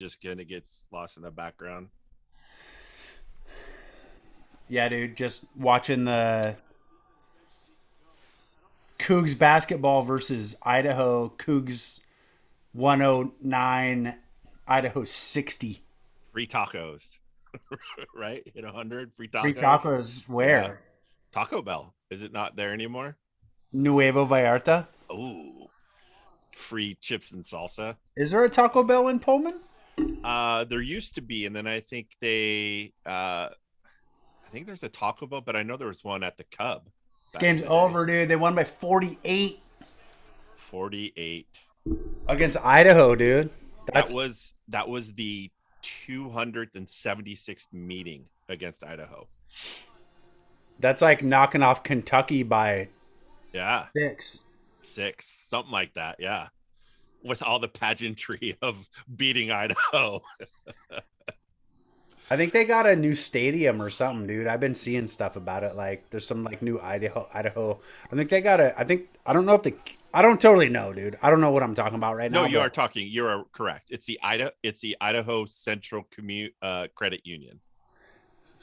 just kind of gets lost in the background. Yeah, dude, just watching the Cougs basketball versus Idaho. Cougs 109, Idaho 60. Free tacos, right? Hit 100 free Free tacos. tacos Yeah. where? Taco Bell. Is it not there anymore? Nuevo Vallarta. Oh, free chips and salsa. Is there a Taco Bell in Pullman? There used to be, and then I think there's a Taco Bell, but I know there was one at the Cub This back in game's the day. over, dude. They won by 48 48. against Idaho, dude. That's That was the 276th meeting against Idaho. that's like knocking off Kentucky by Yeah, 6. 6, something like that. Yeah, with all the pageantry of beating Idaho. I think they got a new stadium or something, dude. I've been seeing stuff about it. Like, there's some like new Idaho. I think they got a. I think I don't know if the. I don't totally know, dude. I don't know what I'm talking about right No, now, you are but talking. You are correct. It's the Idaho Central Commute Credit Union.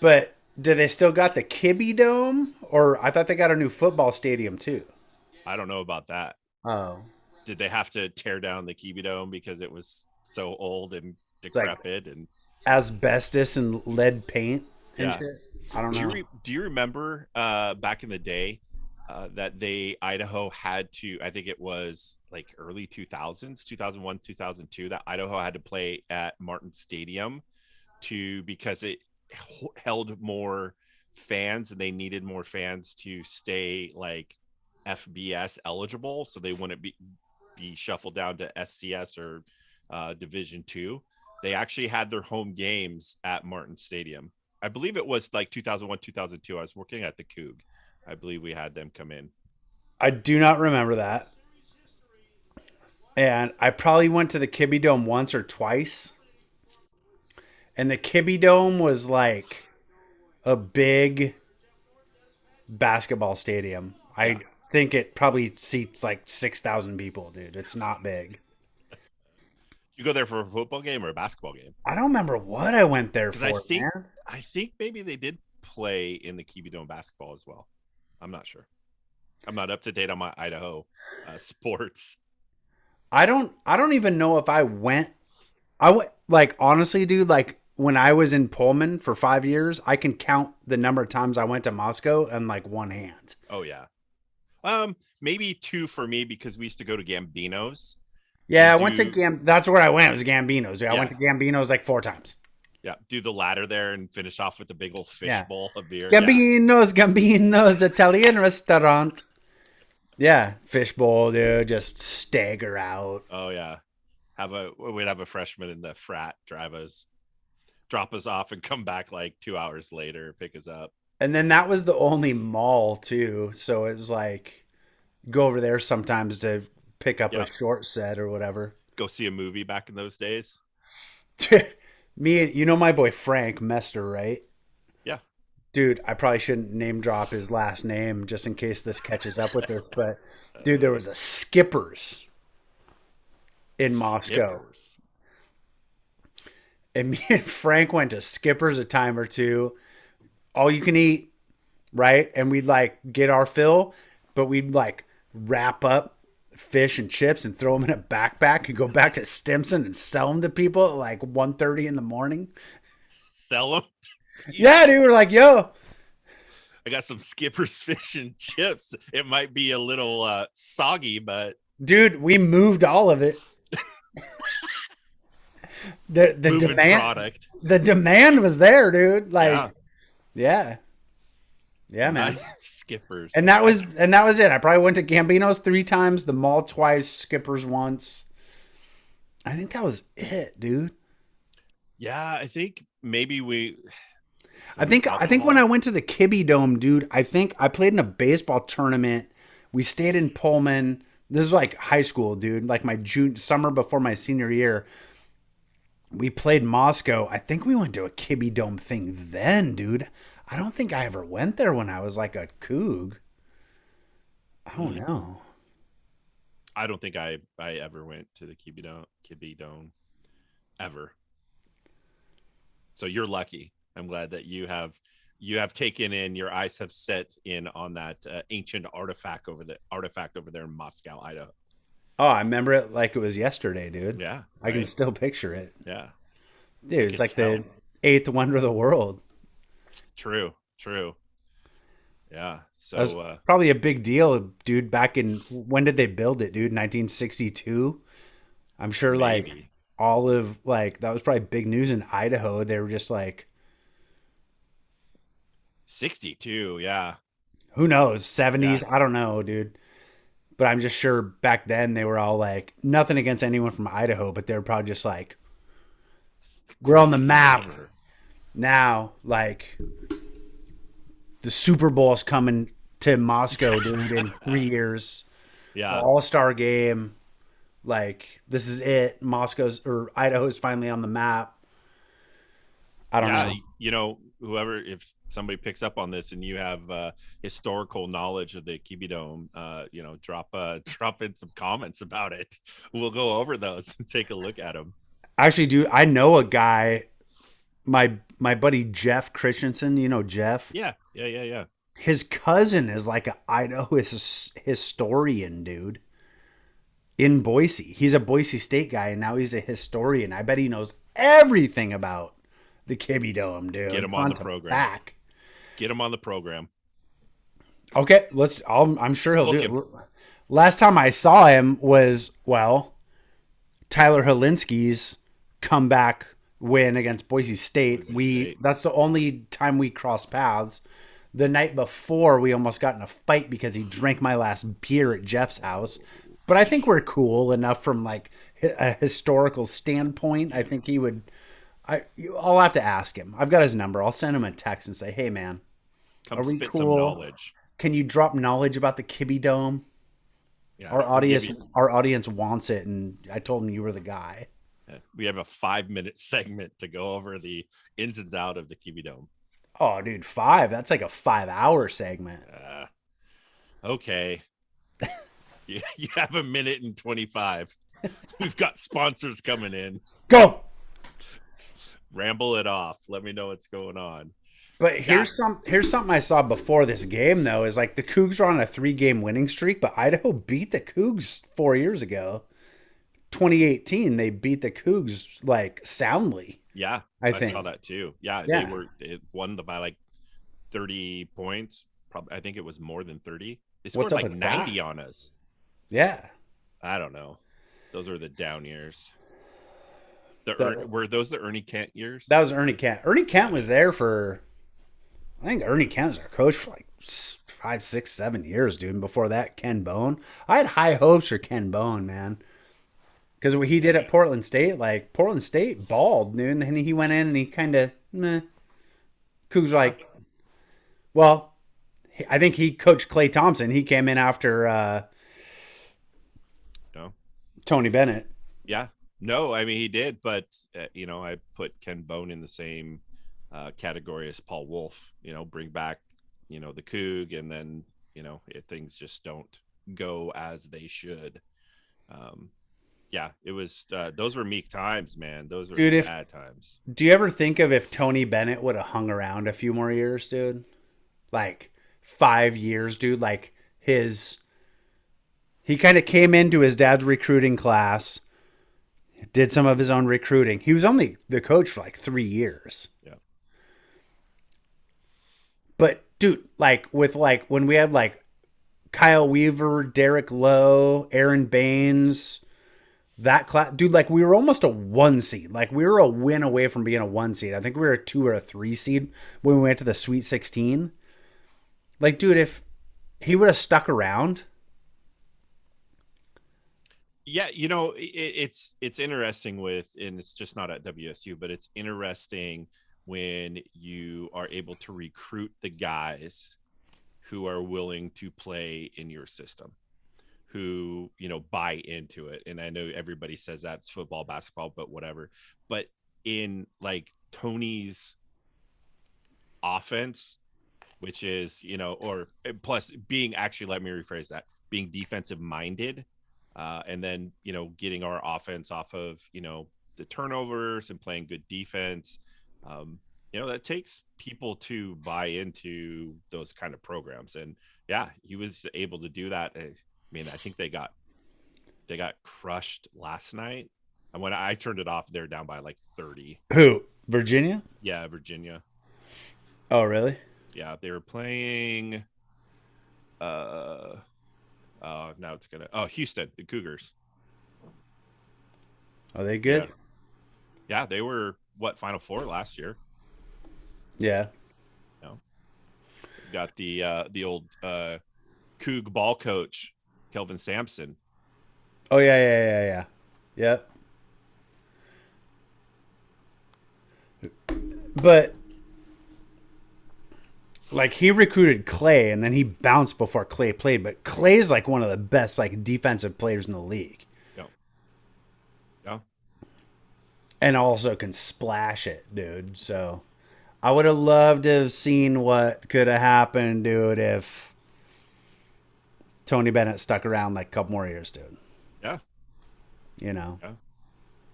do they still got the Kibby Dome? Or I thought they got a new football stadium too. I don't know about that. Oh, Did they have to tear down the Kiwi Dome because it was so old and it's like decrepit? And asbestos and lead paint and yeah, shit. I don't know. do you remember back in the day that they Idaho had to? I think it was like early 2000s, 2001, 2002. That Idaho had to play at Martin Stadium to because it held more fans and they needed more fans to stay like FBS eligible, so they wouldn't be shuffled down to SCS or Division Two. They actually had their home games at Martin Stadium. I believe it was like 2001, 2002. I was working at the Coug. I believe we had them come in. I do not remember that. And I probably went to the Kibby Dome once or twice. And the Kibby Dome was like a big basketball stadium. Yeah. I think it probably seats like 6,000 people, dude. It's not big. You go there for a football game or a basketball game? I don't remember what I went there Because for, man. I think maybe they did play in the Kiwi Dome basketball as well. I'm not sure. I'm not up to date on my Idaho sports. I don't even know if I went. I went like honestly, dude, like when I was in Pullman for 5 years, I can count the number of times I went to Moscow on like one hand. Oh yeah. Maybe two for me because we used to go to Gambino's Yeah, and I went to do That's where I went. It was Gambino's. Yeah, I went yeah to Gambino's like 4 times. do the ladder there and finish off with the big old fish Yeah. bowl of beer. Yeah. Gambino's Italian restaurant. Yeah, fishbowl, dude. Just stagger out. Oh yeah. We'd have a freshman in the frat drop us off and come back like 2 hours later, pick us up. And then that was the only mall too. So it was like go over there sometimes to pick up a Yep. short set or whatever. Go see a movie back in those days. Me and my boy Frank Mester, right? Yeah. Dude, I probably shouldn't name drop his last name just in case this catches up with us, but dude, there was a Skippers in Moscow. Skippers. And me and Frank went to Skippers a time or two. All you can eat, right? And we'd like get our fill, but we'd like wrap up fish and chips and throw them in a backpack and go back to Stimson and sell them to people at like 1:30 in the morning. Sell them. Yeah, dude, we're like, yo, I got some Skipper's fish and chips. It might be a little soggy, but dude, we moved all of it. The moving demand product. the demand was there, dude. Yeah. Like, yeah. Yeah, Nice. man. Skippers. And that was it. I probably went to Gambino's 3 times, the mall twice, Skippers once. I think that was it, dude. Yeah, I think maybe we I some think I think when I alcohol. went to the Kibby Dome, dude, I think I played in a baseball tournament. We stayed in Pullman. This is like high school, dude. Like my June summer before my senior year. We played Moscow. I think we went to a Kibby Dome thing then, dude. I don't think I ever went there when I was like a Coug. I don't Hmm. know. I don't think I ever went to the Kibi Dome ever. So you're lucky. I'm glad that you have taken in, your eyes have set in on that ancient artifact over there in Moscow, Idaho. Oh, I remember it like it was yesterday, dude. Yeah, I can right. still picture it. Yeah, Dude, I it's could like the tell. eighth wonder of the world. True, true. Yeah. That was So probably a big deal, dude. Back in when did they build it, dude? 1962. I'm sure like maybe all of like that was probably big news in Idaho. They were just like, 62. Yeah. who knows, 70s? Yeah. I don't know, dude. But I'm just sure back then they were all like, nothing against anyone from Idaho, but they were probably just like, It's the we're on the greatest thing map ever. now. Like the Super Bowl's coming to Moscow, dude, in 3 years. The Yeah. All Star game. Like this is it. Moscow's or Idaho's finally on the map. I don't Yeah. know. Whoever, if somebody picks up on this and you have historical knowledge of the Kibi Dome, drop drop in some comments about it. We'll go over those and take a look at them. Actually, dude, I know a guy. My buddy Jeff Christensen. You know Jeff. Yeah. Yeah. Yeah. Yeah. His cousin is like an Idaho historian, dude. In Boise, he's a Boise State guy, and now he's a historian. I bet he knows everything about the Kibby Dome, Get dude, them on the front to program. back. Get them on the program. Okay, let's. I'm sure he'll do Book him. it. Last time I saw him was Tyler Helinski's comeback win against Boise State. Boise We State. That's the only time we crossed paths. The night before, we almost got in a fight because he drank my last beer at Jeff's house. But I think we're cool enough from like a historical standpoint. I think he would. I'll have to ask him. I've got his number. I'll send him a text and say, "Hey, man, Come are we spit some cool? knowledge. Can you drop knowledge about the Kibby Dome? Yeah. Our We'll give audience, you. our audience wants it." And I told him you were the guy. We have a 5-minute segment to go over the ins and out of the Kiwi Dome. Oh, dude, five. That's like a 5 hour segment. Okay. You have a minute and 25. We've got sponsors coming in. Go. Ramble it off. Let me know what's going on. But Yeah. here's something I saw before this game though is like the Cougs are on a 3 game winning streak, but Idaho beat the Cougs 4 years ago. 2018, they beat the Cougs like soundly. Yeah. I I think. saw that too. Yeah. Yeah. It won by like 30 points. Probably, I think it was more than 30. They What's scored up like with that? 90 on us. Yeah. I don't know. Those are the down years. The, Were those the Ernie Kent years? that was Ernie Kent. Ernie Kent was there for. I think Ernie Kent was our coach for like 5, 6, 7 years, dude. And before that, Ken Bone. I had high hopes for Ken Bone, man. Because what he did at Portland State, like Portland State balled, dude. And then he went in and he kind of, meh. Cougs were Yeah. like, well, I think he coached Clay Thompson. He came in after No. Tony Bennett. Yeah. No, I mean he did, but I put Ken Bone in the same category as Paul Wolf. Bring back, the Coug, and then things just don't go as they should. Um, yeah, it was. Those were meek times, man. Those were Dude, if bad times. do you ever think of if Tony Bennett would have hung around a few more years, dude? Like 5 years, dude. Like he kind of came into his dad's recruiting class, did some of his own recruiting. He was only the coach for like 3 years. Yeah. But dude, like with like when we had like Kyle Weaver, Derek Lowe, Aaron Baines, that class, dude, like we were almost a 1 seed. Like we were a win away from being a 1 seed. I think we were a 2 or a 3 seed when we went to the Sweet 16. Like, dude, if he would have stuck around, Yeah, it's interesting and it's just not at WSU, but it's interesting when you are able to recruit the guys who are willing to play in your system, who buy into it. And I know everybody says that's football, basketball, but whatever. But in like Tony's offense, which is or plus being, actually, let me rephrase that, being defensive minded, and then getting our offense off of the turnovers and playing good defense. um, that takes people to buy into those kind of programs. And yeah, he was able to do that. I mean, I think they got crushed last night. And when I turned it off, they're down by like 30. Who? Virginia? Yeah, Virginia. Oh, really? Yeah, they were playing uh now it's gonna Houston, the Cougars. Are they Yeah. good? Yeah, they were what, Final Four last year. Yeah. You know, got the old Coug ball coach, Kelvin Sampson. Oh, yeah, yeah, yeah, yeah. Yep. But like he recruited Clay and then he bounced before Clay played, but Clay's like one of the best like defensive players in the league. Yeah. Yeah. And also can splash it, dude. So I would have loved to have seen what could have happened, dude, if Tony Bennett stuck around like a couple more years, dude. Yeah. You know? Yeah.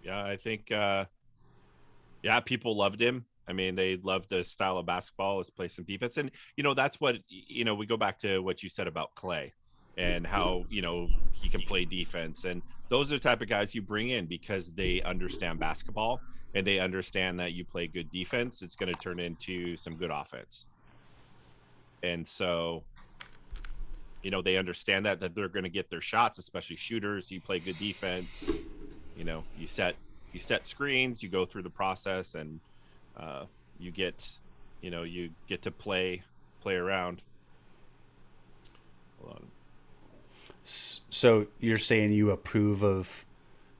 Yeah. I think yeah, people loved him. I mean, they loved the style of basketball, his play some defense. And, that's what, we go back to what you said about Clay and how, he can play defense. And those are the type of guys you bring in because they understand basketball and they understand that you play good defense. It's going to turn into some good offense. And so, they understand that they're going to get their shots, especially shooters. You play good defense, you set screens, you go through the process, and uh, you get to play around. Hold on. So you're saying you approve of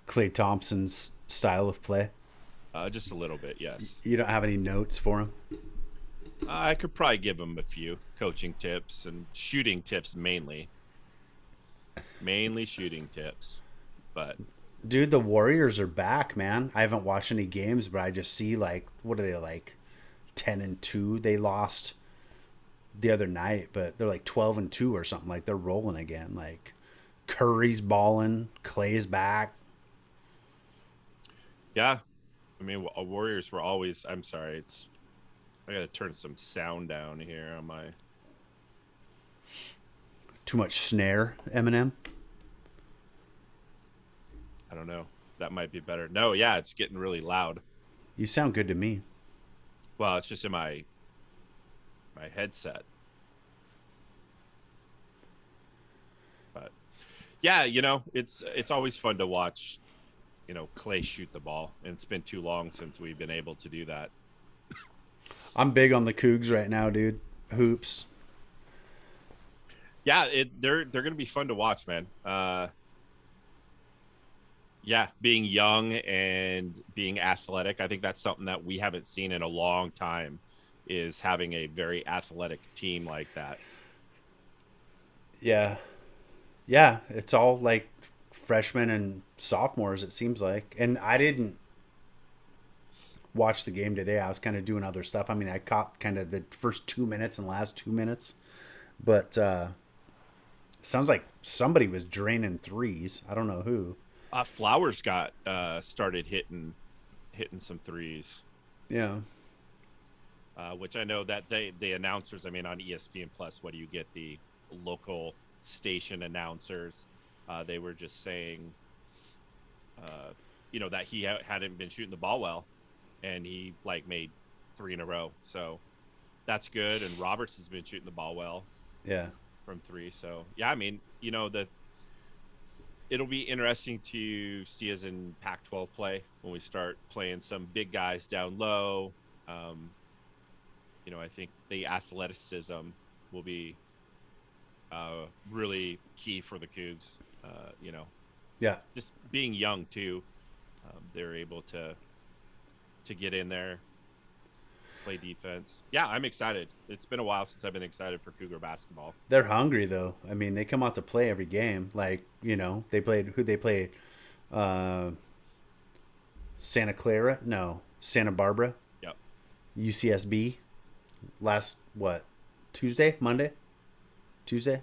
Clay Thompson's style of play? Just a little bit, yes. You don't have any notes for him? I could probably give him a few coaching tips and shooting tips, mainly shooting tips. But Dude, the Warriors are back, man. I haven't watched any games, but I just see like what are they like 10-2? They lost the other night, but they're like 12-2 or something. Like they're rolling again. Like Curry's balling, Clay's back. yeah, I mean, Warriors were always. I'm sorry, I got to turn some sound down here on my. Too much snare, Eminem. I don't know. That might be better. No, yeah, it's getting really loud. You sound good to me. Well, it's just in my headset. But yeah, it's always fun to watch, Clay shoot the ball, and it's been too long since we've been able to do that. I'm big on the Cougs right now, dude. Hoops. Yeah, they're gonna be fun to watch, man. Yeah, being young and being athletic, I think that's something that we haven't seen in a long time. Is having a very athletic team like that. Yeah. Yeah, it's all like freshmen and sophomores, it seems like. And I didn't watch the game today. I was kind of doing other stuff. I mean, I caught kind of the first 2 minutes and last 2 minutes, but sounds like somebody was draining threes. I don't know who. Flowers got started hitting some threes, Yeah. which I know that the announcers. I mean, on ESPN Plus, what do you get? The local station announcers. They were just saying, that he hadn't been shooting the ball well, and he like made three in a row. So that's good. And Roberts has been shooting the ball well Yeah. from three. So yeah, I mean, it'll be interesting to see us in Pac-12 play when we start playing some big guys down low. Um, I think the athleticism will be really key for the Cougs. Yeah. Just being young too, they're able to get in there, play defense. Yeah, I'm excited. It's been a while since I've been excited for Cougar basketball. They're hungry though. I mean, they come out to play every game. Like, they played who they played uh Santa Clara? No, Santa Barbara, Yep. UCSB last what? Tuesday, Monday? Tuesday?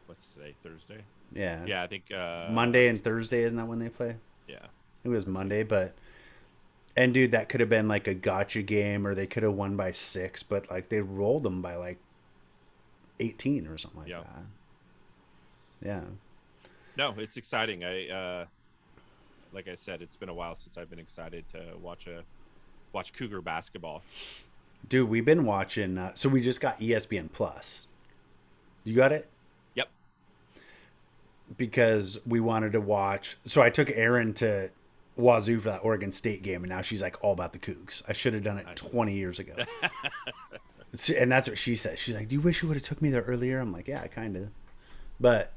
What's today? Thursday? Yeah. Yeah, I think Monday and Thursday, isn't that when they play? yeah. It was Monday, but And dude, that could have been like a gotcha game, or they could have won by 6, but like they rolled them by like 18 or something like Yeah. that. Yeah. No, it's exciting. Like I said, it's been a while since I've been excited to watch Cougar basketball. Dude, we've been watching. So we just got ESPN Plus. You got it? Yep. Because we wanted to watch. So I took Erin to Wazoo for that Oregon State game, and now she's like all about the Cougs. I should have done it Nice. 20 years ago. And that's what she said. She's like, "Do you wish you would have took me there earlier?" I'm like, "Yeah, kind of." But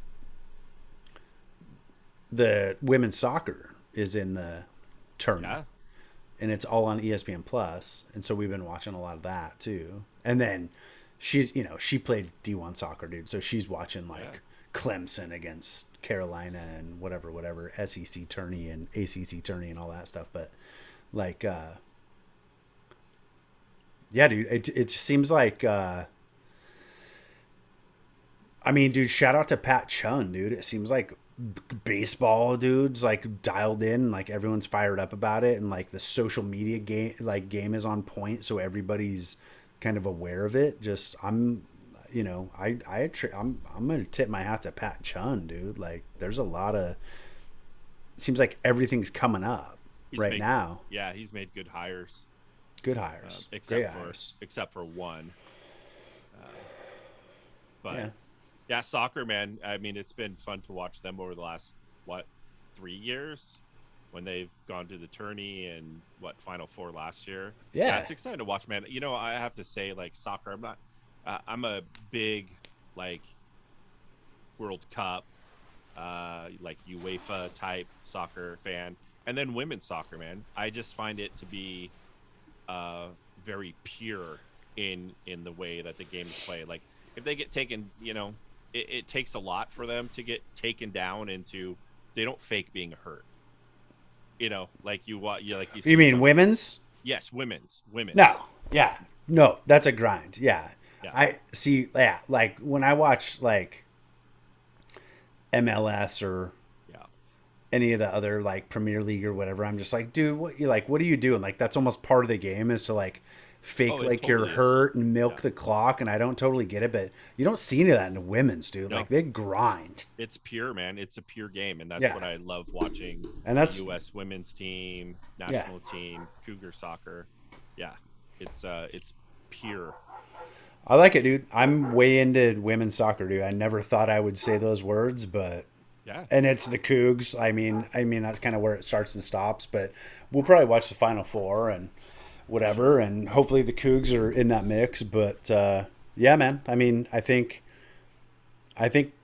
the women's soccer is in the tournament, Yeah. and it's all on ESPN Plus, and so we've been watching a lot of that too. And then she's, she played D1 soccer, dude, so she's watching Yeah. like Clemson against Carolina and whatever SEC tourney and ACC tourney and all that stuff. But like, yeah, dude, it seems like. I mean, dude, shout out to Pat Chun, dude. It seems like baseball dudes like dialed in, like everyone's fired up about it, and like the social media game is on point, so everybody's kind of aware of it. Just I'm gonna tip my hat to Pat Chun, dude. Like, there's a lot of, it seems like everything's coming up He's right made now. Yeah, he's made good hires. Good hires, great hires. Except for one. Uh, but Yeah, yeah, soccer, man. I mean, it's been fun to watch them over the last what 3 years when they've gone to the tourney and what Final Four last year. Yeah, yeah. it's exciting to watch, man. I have to say, like soccer, I'm not. I'm a big like World Cup, like UEFA type soccer fan, and then women's soccer, man. I just find it to be very pure in the way that the game is played. Like if they get taken, it takes a lot for them to get taken down into. They don't fake being hurt. Like you You see mean some. women's? Yes, women's. No, yeah, no, that's a grind. Yeah, Yeah. I see. Yeah, like when I watch like MLS or Yeah. any of the other like Premier League or whatever, I'm just like, dude, what are you doing? Like that's almost part of the game is to like Oh, fake it like you're totally is. hurt and milk Yeah. the clock, and I don't totally get it, but you don't see any of that in the women's, dude. No, Like they grind. it's pure, man. It's a pure game, and that's what Yeah, I love watching and the that's U.S. women's team, yeah. national team, Cougar soccer. Yeah, it's pure. I like it, dude. I'm way into women's soccer, dude. I never thought I would say those words, but Yeah. and it's the Cougs. I mean that's kind of where it starts and stops. But we'll probably watch the Final Four and whatever, and hopefully the Cougs are in that mix. But yeah, man. I mean, I think, I think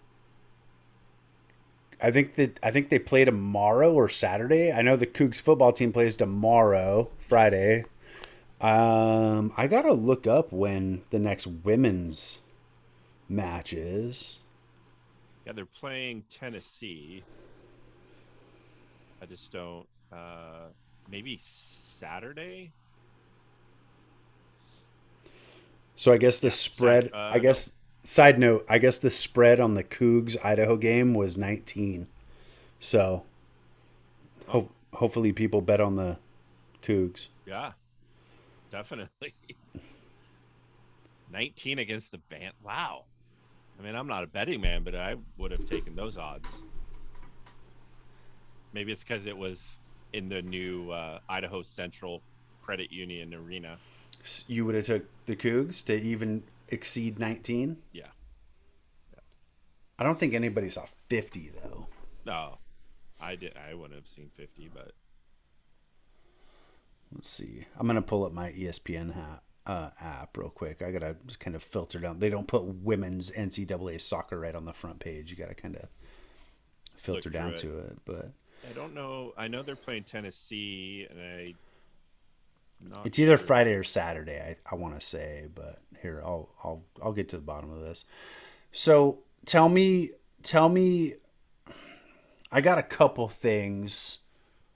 they play tomorrow or Saturday. I know the Cougs football team plays tomorrow, Friday. I gotta look up when the next women's match is. Yeah, they're playing Tennessee. I just don't. Maybe Saturday. So I guess the Yeah, Saturday. spread. I No. guess side note. I guess the spread on the Cougs Idaho game was 19. So Oh, hopefully people bet on the Cougs. yeah, definitely. 19 against the Van. Wow. I mean, I'm not a betting man, but I would have taken those odds. Maybe it's because it was in the new Idaho Central Credit Union Arena. You would have took the Cougs to even exceed 19. Yeah. I don't think anybody saw 50 though. No, I did. I wouldn't have seen 50, but Let's see. I'm gonna pull up my ESPN app real quick. I gotta just kind of filter down. They don't put women's NCAA soccer right on the front page. You gotta kind of look filter through down it. to it. But I don't know. I know they're playing Tennessee, and I'm not it's either sure. Friday or Saturday. I want to say, but here I'll get to the bottom of this. So tell me. I got a couple things.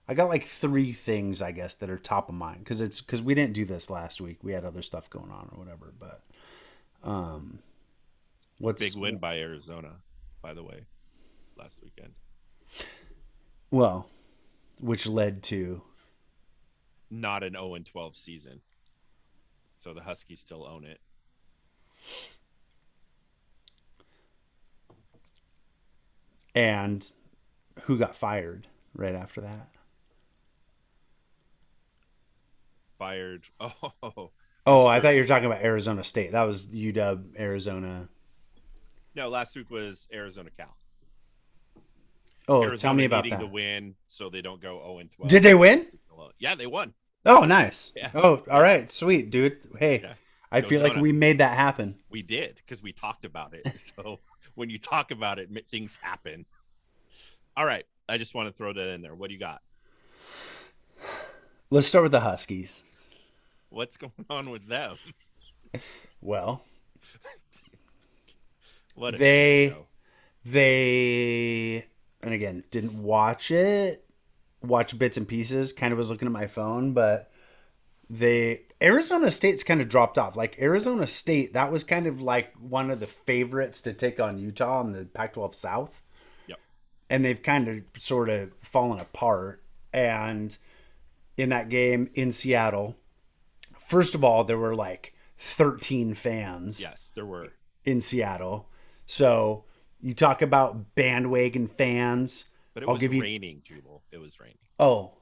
I got like 3 things, I guess, that are top of mind because we didn't do this last week. We had other stuff going on or whatever. But what's Big win by Arizona, by the way, last weekend. well, which led to not an 0-12 season. So the Huskies still own it. And who got fired right after that? Fired. Oh, Oh, I thought Mr. you were talking about Arizona State. That was UW, Arizona. No, last week was Arizona Cal. Oh, tell me Arizona about needing the that. win so they don't go 0 and Did 12. they And the win? Huskies still own it. Yeah, they won. Oh, nice. Yeah, Oh, all yeah, right. Sweet, dude. Hey, yeah. I Go feel like Jonah. we made that happen. We did because we talked about it. So when you talk about it, things happen. All right. I just want to throw that in there. What do you got? Let's start with the Huskies. What's going on with them? Well, What a shit they show. they and again, didn't watch it. Watch bits and pieces. Kind of was looking at my phone, but they Arizona State's kind of dropped off. Like Arizona State, that was kind of like one of the favorites to take on Utah in the Pac-12 South, Yep. and they've kind of sort of fallen apart. And in that game in Seattle, first of all, there were like 13 fans Yes, there were. in Seattle. So you talk about bandwagon fans. But it I'll was give you. raining, Jubal. It was raining. Oh,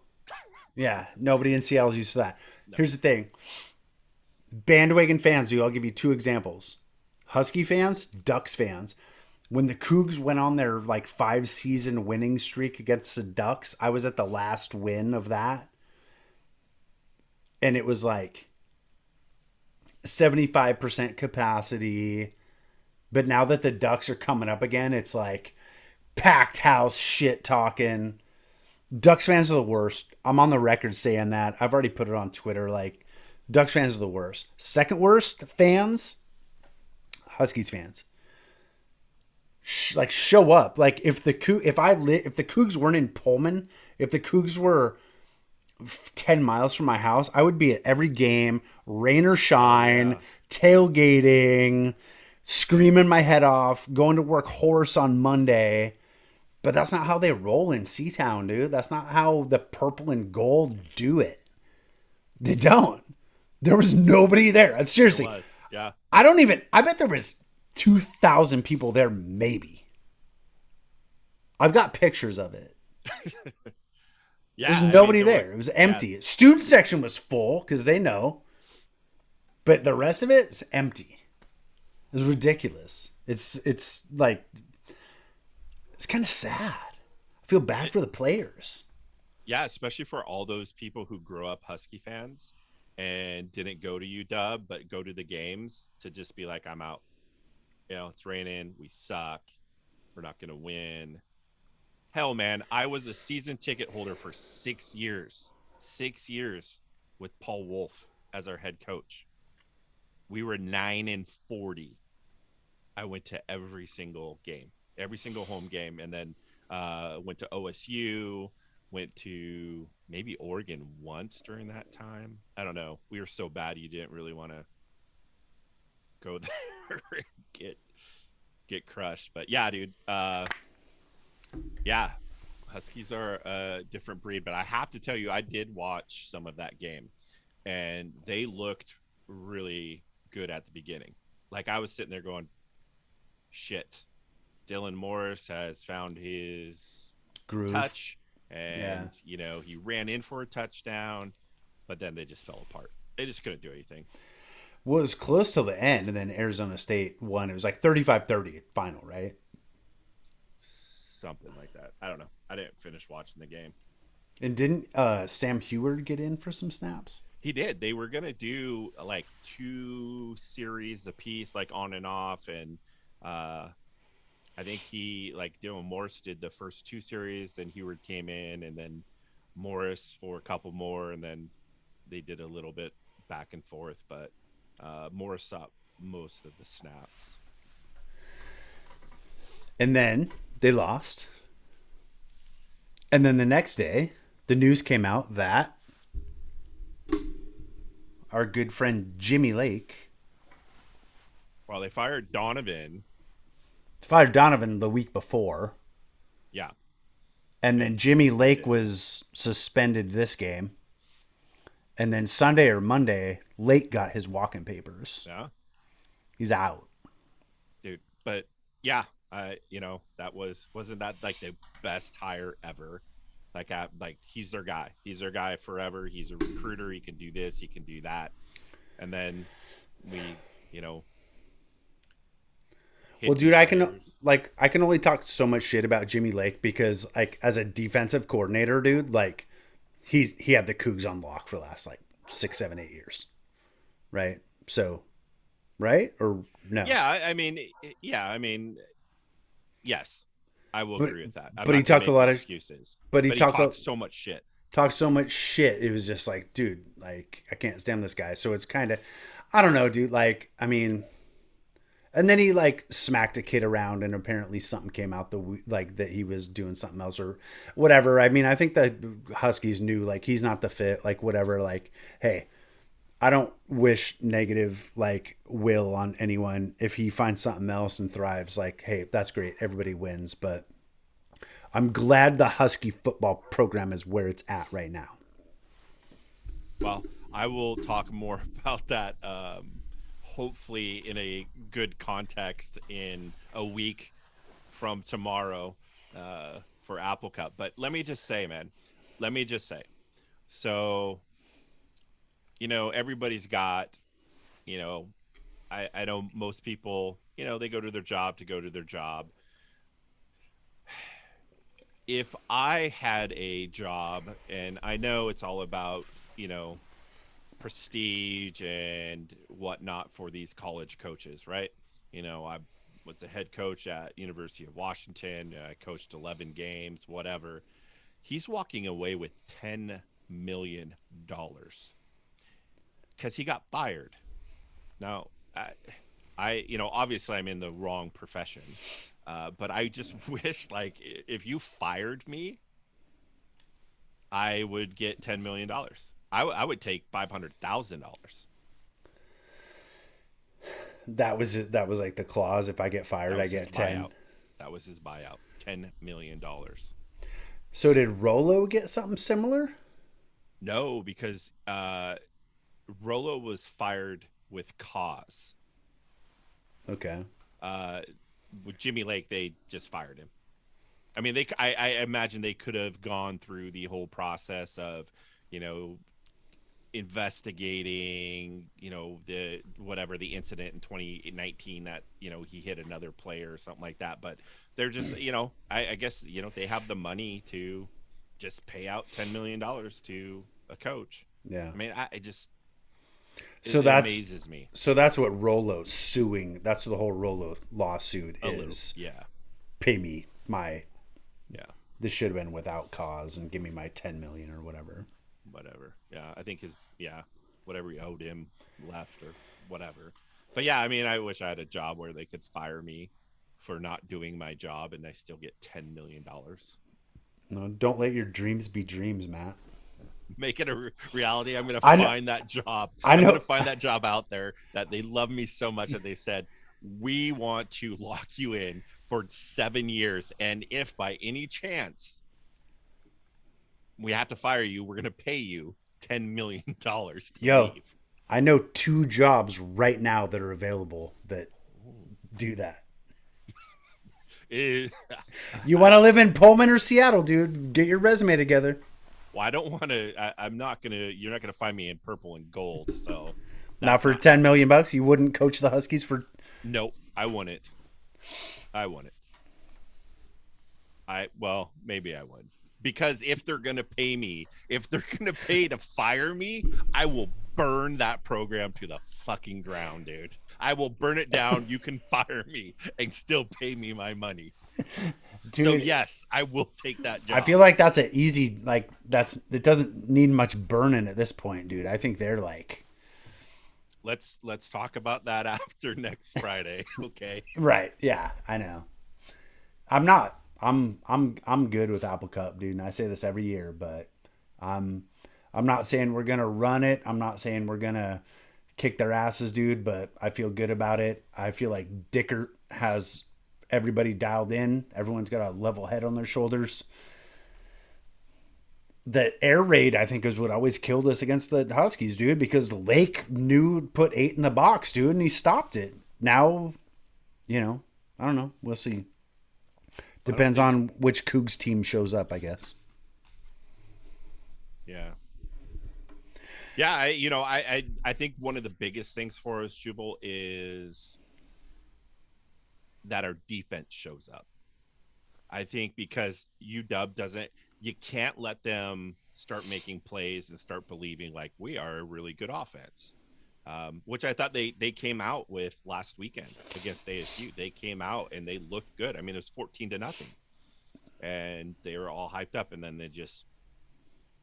yeah. Nobody in Seattle's used to that. No. Here's the thing bandwagon fans, I'll give you two examples Husky fans, Ducks fans. When the Cougs went on their like 5-season winning streak against the Ducks, I was at the last win of that. And it was like 75% capacity. But now that the Ducks are coming up again, it's like packed house shit talking. Ducks fans are the worst. I'm on the record saying that. I've already put it on Twitter. Like, Ducks fans are the worst. Second worst fans, Huskies fans. Like, show up. Like, if the Cougs weren't in Pullman, if the Cougs were 10 miles from my house, I would be at every game, rain or shine, Yeah. tailgating, screaming my head off, going to work hoarse on Monday. But that's not how they roll in Seatown, dude. That's not how the purple and gold do it. They don't. There was nobody there. There Seriously, was. Yeah. I bet there was 2,000 people there, maybe. I've got pictures of it. Yeah. There's I mean, nobody there were, there. It was yeah. empty. Student section was full because they know. But the rest of it is empty. It was ridiculous. It's like, it's kind of sad. I feel bad for the players. Yeah, especially for all those people who grew up Husky fans and didn't go to UW, but go to the games to just be like, I'm out. It's raining. We suck. We're not going to win. Hell, man, I was a season ticket holder for 6 years. 6 years with Paul Wolf as our head coach. We were 9-40. I went to every single game, every single home game, and then went to OSU, went to maybe Oregon once during that time. I don't know. We were so bad you didn't really want to go there and get crushed. But yeah, dude. Yeah, Huskies are a different breed. But I have to tell you, I did watch some of that game, and they looked really good at the beginning. Like I was sitting there going, shit, Dylan Morris has found his Groove. touch, and Yeah. he ran in for a touchdown, but then they just fell apart. They just couldn't do anything. Well, it was close till the end, and then Arizona State won. It was like 35-30 final, right? Something like that. I don't know. I didn't finish watching the game. And didn't Sam Heward get in for some snaps? He did. They were gonna do like 2 series a piece, like on and off, and I think Dylan Morris did the first 2 series, then Heward came in, and then Morris for a couple more, and then they did a little bit back and forth, but Morris saw most of the snaps. And then they lost. And then the next day, the news came out that our good friend Jimmy Lake Well, they fired Donovan. fired Donovan the week before. Yeah. And then Jimmy Lake was suspended this game. And then Sunday or Monday, Lake got his walk-in papers. Yeah, He's out. dude. But yeah, that wasn't that like the best hire ever. Like he's their guy. He's their guy forever. He's a recruiter. He can do this. He can do that. And then we, you know, Well, hit two dude, players. I can only talk so much shit about Jimmy Lake because like as a defensive coordinator, dude, like he had the Cougs on lock for the last like 6, 7, 8 years, right? So, right or no? Yeah, I mean, yes, I will But agree with that. I'm but he not going to talked a make lot of excuses, but he but he talked talks so much shit. talked so much shit. It was just like, dude, like I can't stand this guy. So it's kind of, I don't know, dude. Like, I mean, and then he like smacked a kid around, and apparently something came out like that he was doing something else or whatever. I mean, I think the Huskies knew like he's not the fit, like whatever. Like, hey, I don't wish negative like will on anyone. If he finds something else and thrives, like, hey, that's great. Everybody wins, but I'm glad the Husky football program is where it's at right now. Well, I will talk more about that hopefully in a good context in a week from tomorrow for Apple Cup. But let me just say, man, let me just say. So, everybody's got, you know, I know most people, they go to their job to go to their job. If I had a job, and I know it's all about, prestige and whatnot for these college coaches, right? I was the head coach at University of Washington. I coached 11 games, whatever. He's walking away with $10 million because he got fired. Now, obviously I'm in the wrong profession, but I just wish, like, if you fired me, I would get $10 million. I would take $500,000. That was like the clause. If I get That fired, I was his get 10. buyout. That was his buyout. $10 million. So did Rolo get something similar? No, because Rolo was fired with cause. Okay. Uh, with Jimmy Lake, they just fired him. I mean, I imagine they could have gone through the whole process of, you know, investigating, the whatever the incident in 2019 that, he hit another player or something like that. But they're just, I guess, they have the money to just pay out $10 million to a coach. Yeah. I mean, I just, So it that's amazes me so that's what Rolo's suing. That's what the whole Rolo lawsuit a little. is. Yeah. Pay me my. Yeah. This should have been without cause and give me my 10 million or whatever. Whatever. Yeah. I think whatever he owed him left or whatever. But yeah, I mean, I wish I had a job where they could fire me for not doing my job and I still get $10 million. No, don't let your dreams be dreams, Matt. Make it a reality. I'm going to I know. find that job. I I'm know. going to find that job out there that they love me so much that they said, we want to lock you in for 7 years. And if by any chance we have to fire you, we're going to pay you $10 million to Yo, leave. I know 2 jobs right now that are available that do that. Eh, You want to live in Pullman or Seattle, dude? Get your resume together. well, I don't want to. I'm not going to. You're not going to find me in purple and gold. So Not that's for not $10 million. You wouldn't coach the Huskies for. Nope. I want it. I want it. Well, maybe I would. Because if they're going to pay me, if they're going to pay to fire me, I will burn that program to the fucking ground, dude. I will burn it down. You can fire me and still pay me my money. Dude, So yes, I will take that job. I feel like that's an easy, like, it doesn't need much burning at this point, dude. I think they're like. Let's talk about that after next Friday, okay? Right. Yeah, I know. I'm not. I'm good with Apple Cup, dude. And I say this every year, but I'm not saying we're gonna run it. I'm not saying we're gonna kick their asses, dude. But I feel good about it. I feel like Dickert has everybody dialed in. Everyone's got a level head on their shoulders. the air raid, I think, is what always killed us against the Huskies, dude, because Lake knew put 8 in the box, dude, and he stopped it. Now, I don't know. We'll see. I don't Depends think. on which Cougs team shows up, I guess. Yeah. Yeah, I think one of the biggest things for us, Jubal, is that our defense shows up. I think because UW doesn't, you can't let them start making plays and start believing like we are a really good offense, which I thought they came out with last weekend against ASU. They came out and they looked good. I mean, it was 14-0, and they were all hyped up, and then they just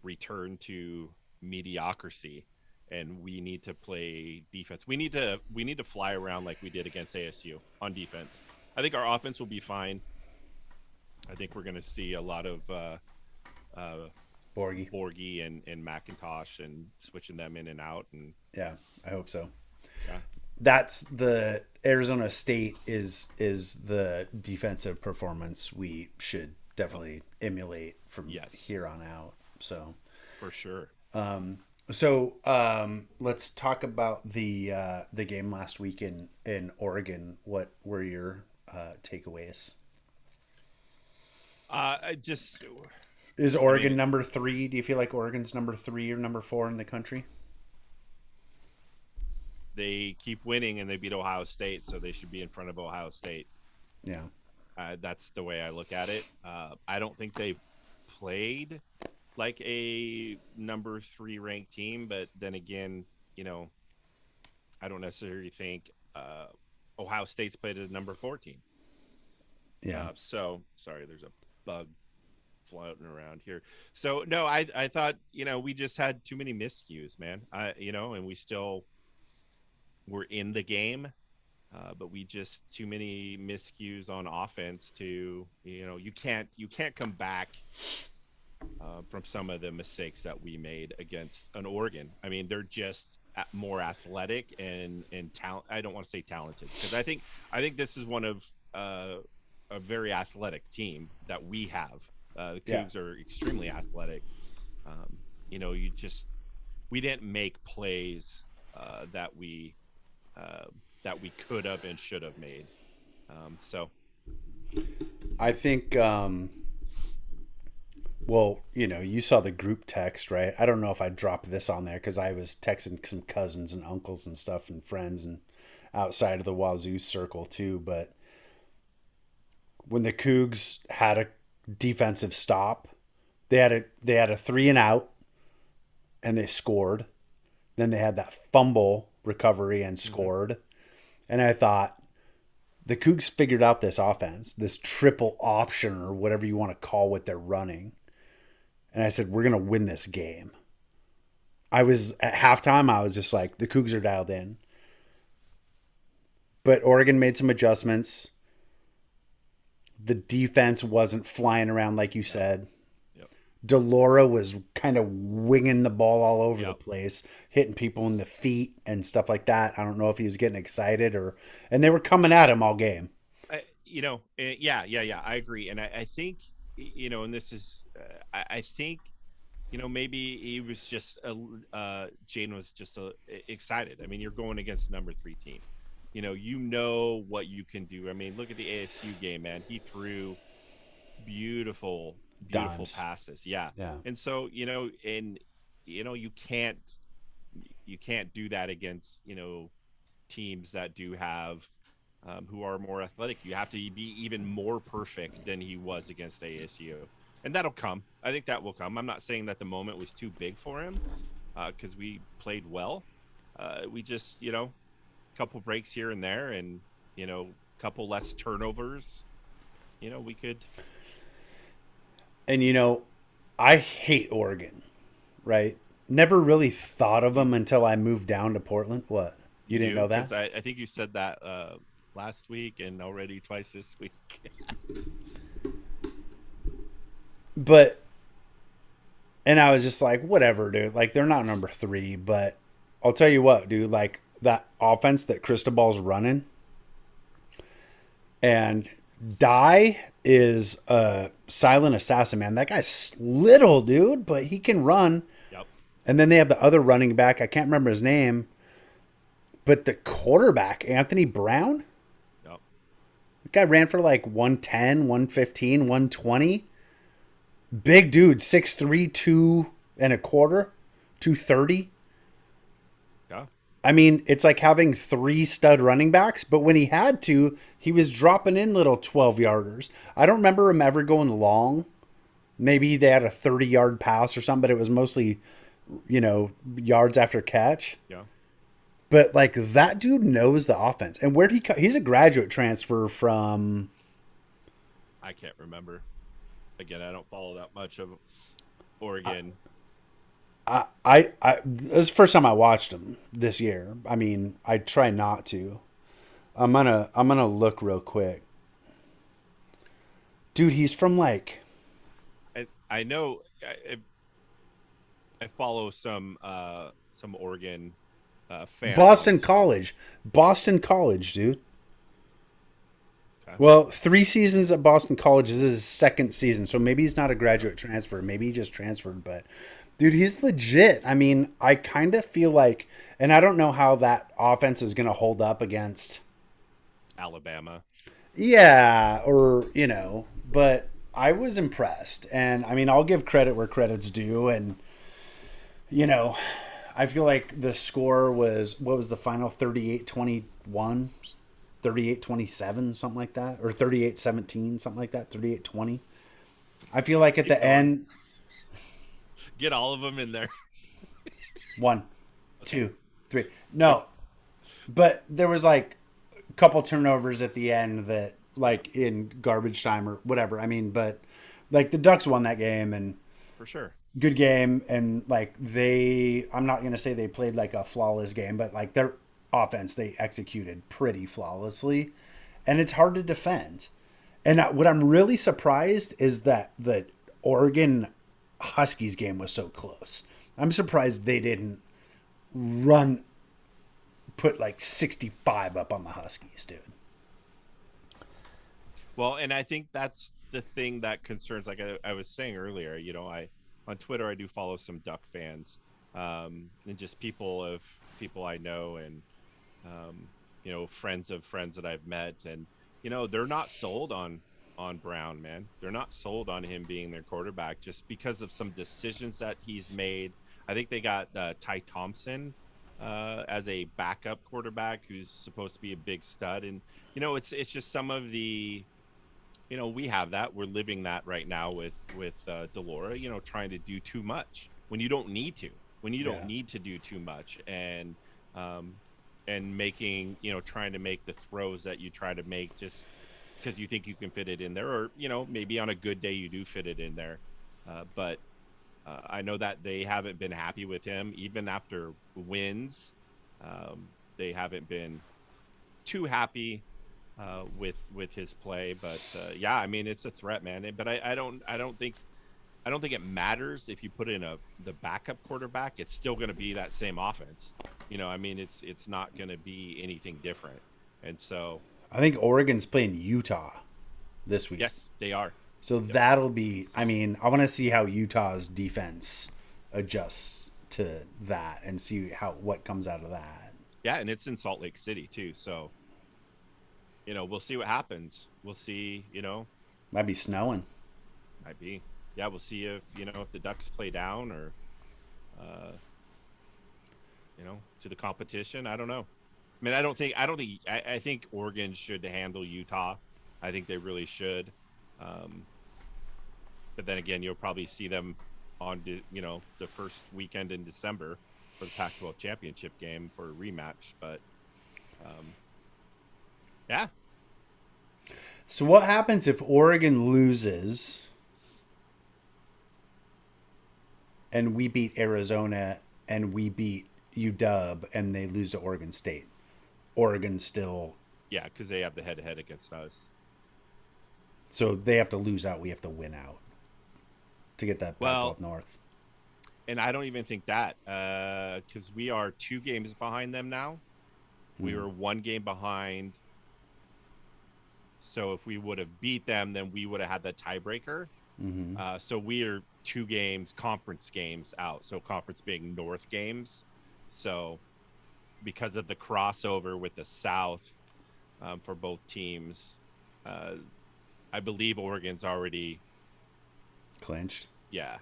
returned to mediocrity. And we need to play defense. We need to fly around like we did against ASU on defense. I think our offense will be fine. I think we're going to see a lot of Borgie. Borgie and McIntosh and switching them in and out. And Yeah, I hope so. yeah, That's the Arizona State is the defensive performance we should definitely emulate from yes, here on out. So for sure. let's talk about the game last week in Oregon. What were your takeaways? I just, Is I Oregon mean, number 3? Do you feel like Oregon's number 3 or number 4 in the country? they keep winning and they beat Ohio State, so they should be in front of Ohio State. Yeah. That's the way I look at it. I don't think they've played like a number 3 ranked team, but then again, I don't necessarily think Ohio State's played as number 14. Yeah. So sorry, there's a bug floating around here. So no, I thought we just had too many miscues, man. And we still were in the game, but we just too many miscues on offense. You can't come back from some of the mistakes that we made against an Oregon. I mean, they're just more athletic and talent. I don't want to say talented, because I think this is one of a very athletic team that we have. The Cougs are extremely athletic. We didn't make plays that we could have and should have made. So I think well, you saw the group text, right? I don't know if I dropped this on there because I was texting some cousins and uncles and stuff and friends and outside of the Wazoo circle too. But when the Cougs had a defensive stop, they had a 3 and out, and they scored. Then they had that fumble recovery and scored. And I thought the Cougs figured out this offense, this triple option or whatever you want to call what they're running. And I said, we're going to win this game. I was at halftime, I was just like, the Cougs are dialed in. But Oregon made some adjustments. The defense wasn't flying around like you said. yep. Delora was kind of winging the ball all over the Yep. place, hitting people in the feet and stuff like that. I don't know if he was getting excited and they were coming at him all game. Yeah, I agree. And I think, and this is, I think, maybe he was just, Jane was just excited. I mean, you're going against the number 3 team. What you can do. I mean, look at the ASU game, man. He threw beautiful Dimes. passes. Yeah. Yeah. And so, you can't do that against, teams that do have who are more athletic. You have to be even more perfect than he was against ASU. And that'll come. I think that will come. I'm not saying that the moment was too big for him, because we played well. We just, couple breaks here and there, and couple less turnovers, we could. And I hate Oregon, right? Never really thought of them until I moved down to Portland. What? You didn't know that? I think you said that last week and already twice this week. But and I was just like, whatever, dude. Like, they're not number 3, but I'll tell you what, dude, like that offense that Cristobal's running, and is a silent assassin, man. That guy's little, dude, but he can run. Yep. And then they have the other running back. I can't remember his name, but the quarterback, Anthony Brown, Yep. the guy ran for like 110, 115, 120. Big dude, 6'3", 2 1/4, 230. Yeah. I mean, it's like having three stud running backs, but when he had to, he was dropping in little 12 yarders. I don't remember him ever going long. Maybe they had a 30-yard pass or something, but it was mostly, yards after catch. Yeah. But like that dude knows the offense. And where he's a graduate transfer from. I can't remember. Again, I don't follow that much of Oregon. This is the first time I watched him this year. I mean, I try not to. I'm gonna look real quick. Dude, he's from like I know I follow some Oregon fans on Boston College. Boston College, dude. okay. Well, 3 seasons at Boston College. This is his second season, so maybe he's not a graduate transfer. Maybe he just transferred, but dude, he's legit. I mean, I kind of feel like, and I don't know how that offense is going to hold up against, Alabama. yeah, or, but I was impressed. And I mean, I'll give credit where credit's due. And, you know, I feel like the score was, what was the final? 38-21, 38-27, something like that, or 38-17, something like that, 38-20. I feel like at Keep the going. end, Get all of them in there. one, Okay. two, three. No, but there was like a couple turnovers at the end that, like in garbage time or whatever. I mean, but like the Ducks won that game and For sure. good game. And like I'm not going to say they played like a flawless game, but like their offense, they executed pretty flawlessly. And it's hard to defend. And what I'm really surprised is that the Oregon Huskies game was so close. I'm surprised they didn't run, put like 65 up on the Huskies, dude. Well, and I think that's the thing that concerns. Like I was saying earlier, I on Twitter I do follow some Duck fans, and just people I know, and um, friends of friends that I've met, and they're not sold on Brown, man. They're not sold on him being their quarterback just because of some decisions that he's made. I think they got Ty Thompson as a backup quarterback who's supposed to be a big stud, and it's just some of the we have that. We're living that right now with Delora. Trying to do too much when you don't need to. When you don't Yeah. need to do too much, um, and making trying to make the throws that you try to make just because you think you can fit it in there, or maybe on a good day you do fit it in there. But I know that they haven't been happy with him even after wins. They haven't been too happy with his play. But yeah, I mean it's a threat, man. But I don't think it matters if you put in the backup quarterback. It's still going to be that same offense. I mean it's not going to be anything different. And so I think Oregon's playing Utah this week. yes, they are. So Yep, that'll be, I mean, I want to see how Utah's defense adjusts to that and see what comes out of that. yeah, and it's in Salt Lake City too. So we'll see what happens. We'll see. Might be snowing. Might be. Yeah, we'll see if the Ducks play down or uh, to the competition. I don't know. I mean, I think Oregon should handle Utah. I think they really should. Um, but then again, you'll probably see them on the first weekend in December for the Pac-12 championship game for a rematch. But um, yeah, So what happens if Oregon loses and we beat Arizona and we beat UW and they lose to Oregon State? Oregon still, yeah, because they have the head-to-head against us. so they have to lose out. We have to win out to get that Well, Pac-12 North. and I don't even think that because we are 2 games behind them now. We Hmm. were 1 game behind. So if we would have beat them, then we would have had the tiebreaker. Mm-hmm. So we are 2 games, conference games out. So conference being North games. So because of the crossover with the South for both teams, uh, I believe Oregon's already, Clinched. yeah,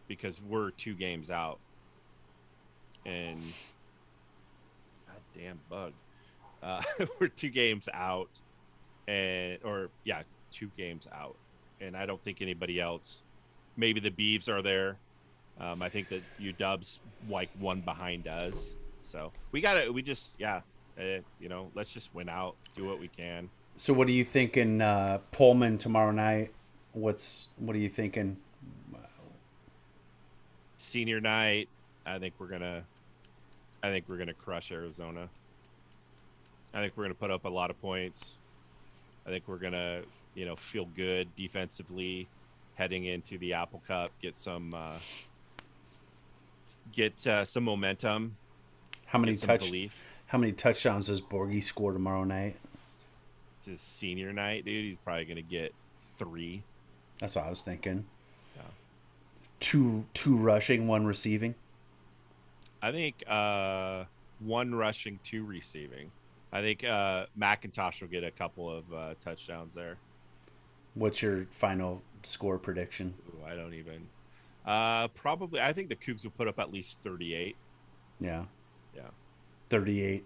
because we're 2 games out. And God damn bug. We're 2 games out, and or yeah, 2 games out. And I don't think anybody else. Maybe the Beavs are there. I think that UW's like one behind us. So we gotta. We just yeah. Let's just win out. Do what we can. So what are you thinking, Pullman tomorrow night? What are you thinking? Senior night. I think we're gonna. I think we're gonna crush Arizona. I think we're gonna put up a lot of points. I think we're gonna, feel good defensively heading into the Apple Cup. Get some momentum. How many Get some touch belief. how many touchdowns does Borgie score tomorrow night? It's his senior night, dude. He's probably gonna get 3. That's what I was thinking. Yeah. Two rushing, one receiving. I think 1 rushing, 2 receiving. I think McIntosh will get a couple of touchdowns there. What's your final score prediction? Ooh, I don't even. Probably. I think the Cougs will put up at least 38. Yeah. Yeah. 38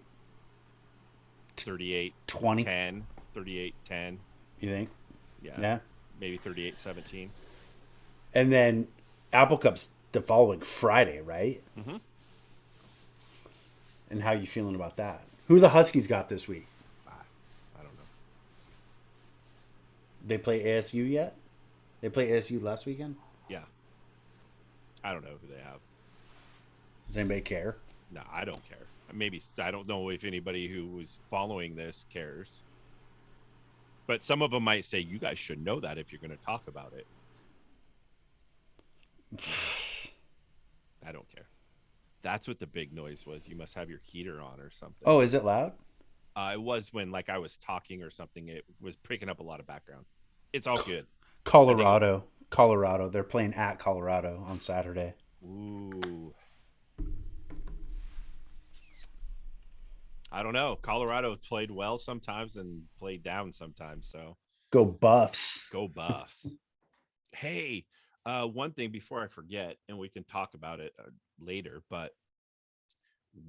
38 20. 10. 38 10. You think? Yeah. Yeah. Maybe 38 17. And then Apple Cup's the following Friday, right? Mm-hmm. And how you feeling about that? Who the Huskies got this week? I don't know. They play ASU yet? They play ASU last weekend? Yeah. I don't know who they have. Does anybody care? No, I don't care. Maybe I don't know if anybody who was following this cares. But some of them might say, you guys should know that if you're going to talk about it. I don't care. That's what the big noise was. You must have your heater on or something. Oh, is it loud? It was when I was talking or something. It was picking up a lot of background. It's all good. Colorado. They're playing at Colorado on Saturday. Ooh. I don't know. Colorado played well sometimes and played down sometimes. So Go Buffs. go Buffs. Hey, one thing before I forget, and we can talk about it later, but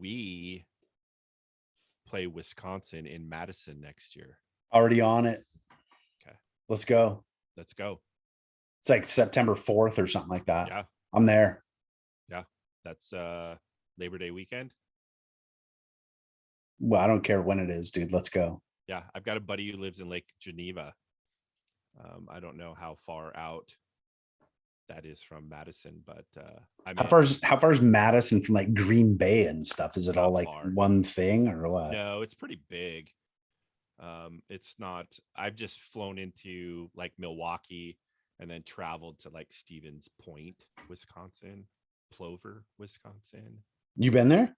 we play Wisconsin in Madison next year. Already on it. Okay, Let's go. let's go. It's like September 4th or something like that. Yeah, I'm there. yeah. That's Labor Day weekend. Well, I don't care when it is, dude. Let's go. Yeah, I've got a buddy who lives in Lake Geneva. I don't know how far out that is from Madison, but I'm in. How far is Madison from like Green Bay and stuff? Is it all Not like far. one thing or what? No, it's pretty big. It's not. I've just flown into like Milwaukee and then traveled to like Stevens Point, Wisconsin, Plover, Wisconsin. You been there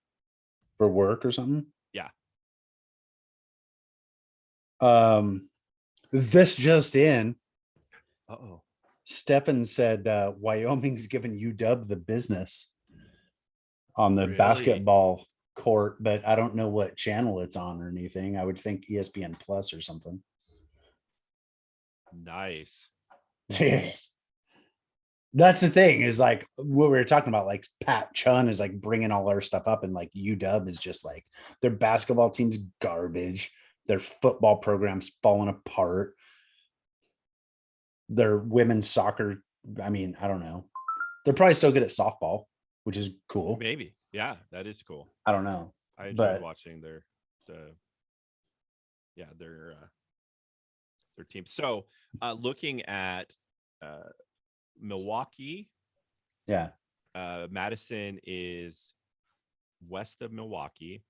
for work or something? Yeah. This just in. Uh-oh. Steppen said Wyoming's giving UW the business on the Really? basketball court, but I don't know what channel it's on or anything. I would think ESPN Plus or something. Nice. That's the thing is like what we were talking about. Like Pat Chun is like bringing all our stuff up, and like UW is just like their basketball team's garbage. Their football program's falling apart. Their women's soccer, I mean, I don't know. They're probably still good at softball, which is cool. Maybe. Yeah, that is cool. I don't know. I enjoyed But watching their team. So looking at Milwaukee, yeah, Madison is west of Milwaukee.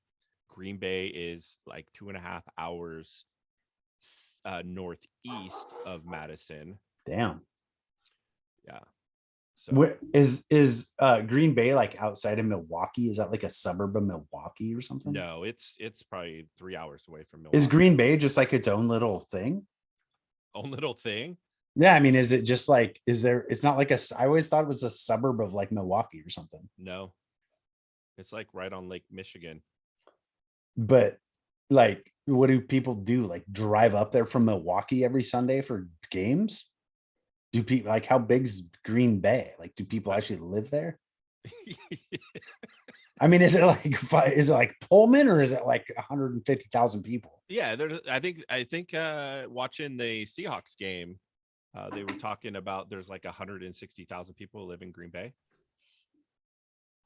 Green Bay is like 2.5 hours northeast of Madison. damn. Yeah. So Where is Green Bay like outside of Milwaukee? Is that like a suburb of Milwaukee or something? no, it's probably 3 hours away from Milwaukee. Is Green Bay just like its own little thing? own little thing. Yeah, I mean, is it just like, is there, it's not like I always thought it was a suburb of like Milwaukee or something. No, it's like right on Lake Michigan. But like, what do people do? Like drive up there from Milwaukee every Sunday for games? Do people like, how big's Green Bay? Like, do people actually live there? I mean, is it like, is it like Pullman or is it like 150,000 people? Yeah, there's. I think watching the Seahawks game, they were talking about there's like 160,000 people who live in Green Bay.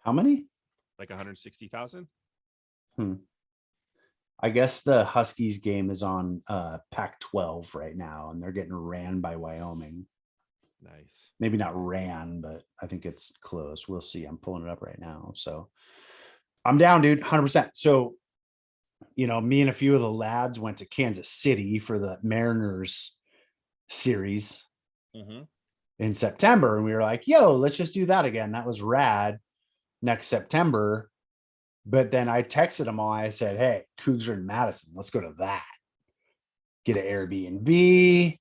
How many? Like 160,000. Hmm. I guess the Huskies game is on Pac-12 right now, and they're getting ran by Wyoming. Nice. Maybe not ran, but I think it's close. We'll see. I'm pulling it up right now. So I'm down, dude, 100%. So, me and a few of the lads went to Kansas City for the Mariners series Mm-hmm. in September. And we were like, yo, let's just do that again. That was rad next September. But then I texted them all. I said, hey, Cougs are in Madison. Let's go to that. Get an Airbnb,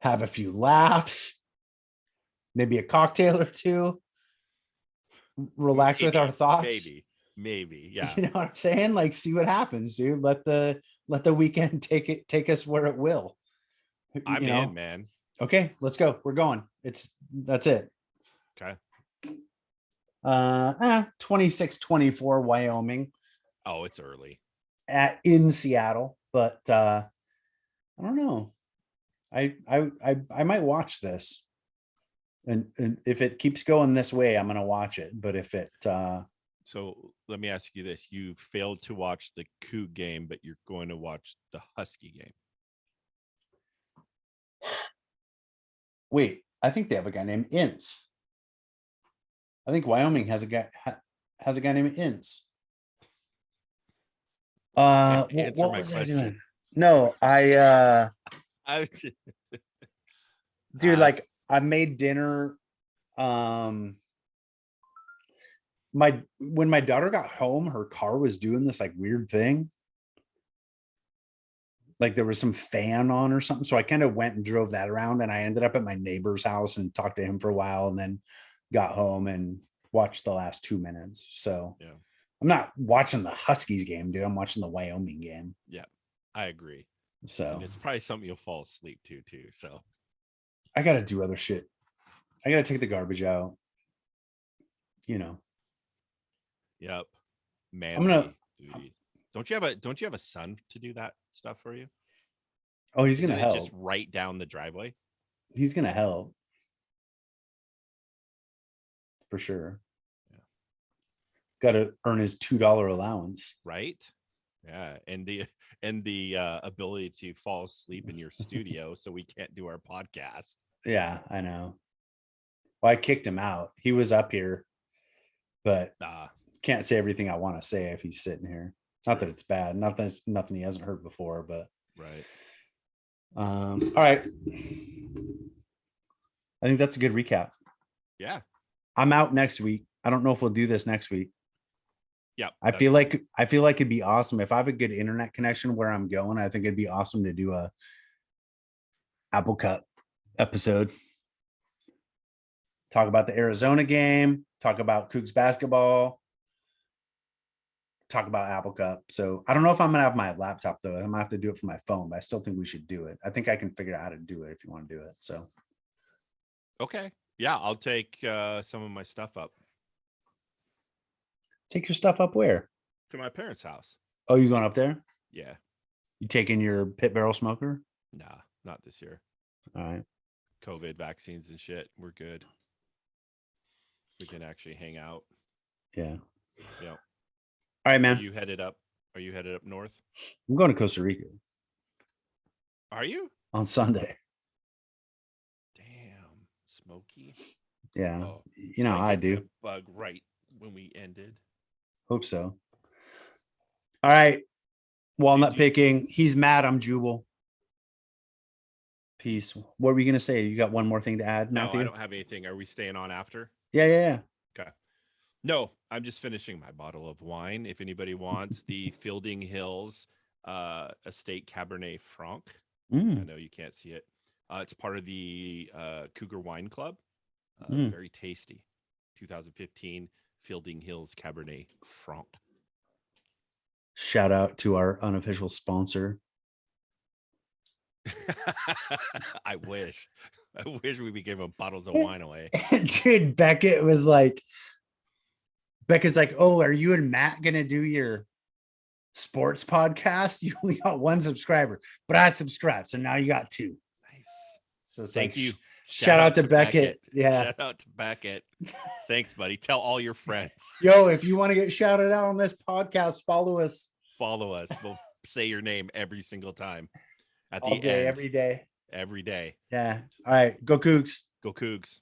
have a few laughs, maybe a cocktail or two, relax with our thoughts. Maybe. Yeah. You know what I'm saying? Like, see what happens, dude. Let the weekend take us where it will. I'm in, man. Okay, let's go. We're going. That's it. Okay. 26-24 Wyoming. Oh, it's early. In Seattle, but I don't know. I might watch this. And if it keeps going this way, I'm gonna watch it. But if it So let me ask you this. You failed to watch the Coug game, but you're going to watch the Husky game. Wait, I think they have a guy named Ince. I think Wyoming has a guy named Ince. What was question. I doing? No, I dude, like I made dinner. When my daughter got home, her car was doing this like weird thing. Like there was some fan on or something. So I kind of went and drove that around, and I ended up at my neighbor's house and talked to him for a while, and then got home and watched the last 2 minutes. So yeah, I'm not watching the Huskies game, dude. I'm watching the Wyoming game. Yeah, I agree. So and it's probably something you'll fall asleep to too. So I got to do other shit. I got to take the garbage out. Yep. Man, I'm gonna. Don't you have a son to do that stuff for you? Oh, he's gonna help. Just right down the driveway. He's gonna help for sure. Yeah. Got to earn his $2 allowance, right? Yeah, and the ability to fall asleep in your studio, so we can't do our podcast. Yeah, I know. Well, I kicked him out. He was up here, but can't say everything I want to say if he's sitting here. Not that it's bad. Nothing he hasn't heard before, but right. All right. I think that's a good recap. Yeah. I'm out next week. I don't know if we'll do this next week. Yeah. I feel like it'd be awesome if I have a good internet connection where I'm going. I think it'd be awesome to do a Apple Cup episode. Talk about the Arizona game, talk about Cougs basketball, talk about Apple Cup. So I don't know if I'm gonna have my laptop though. I'm gonna have to do it from my phone, but I still think we should do it. I think I can figure out how to do it if you want to do it. So okay. Yeah, I'll take some of my stuff up. Take your stuff up where? To my parents' house. Oh, you going up there? Yeah. You taking your pit barrel smoker? Nah, not this year. All right. COVID vaccines and shit. We're good. We can actually hang out. Yeah. Yeah. All right, man. Are you headed up north? I'm going to Costa Rica. Are you? On Sunday. Damn. Smoky. Yeah. I do. Bug right when we ended. Hope so. All right. Walnut picking. He's mad. I'm Jubal. Peace. What were you going to say? You got one more thing to add, Matthew? No, I don't have anything. Are we staying on after? Yeah. Okay. No, I'm just finishing my bottle of wine. If anybody wants the Fielding Hills Estate Cabernet Franc. I know you can't see it. It's part of the Cougar Wine Club. Mm. Very tasty. 2015 Fielding Hills Cabernet Franc. Shout out to our unofficial sponsor. I wish we became a bottles of wine away. Dude, Becca's like, oh, are you and Matt gonna do your sports podcast? You only got one subscriber, but I subscribed, so now you got two. Nice. So it's Thank like, you. Shout out to Beckett. Yeah. Shout out to Beckett. Thanks, buddy. Tell all your friends. Yo, if you want to get shouted out on this podcast, follow us. Follow us. We'll say your name every single time. At All the day, end. every day. Every day. Yeah. All right. Go Cougs. Go Cougs.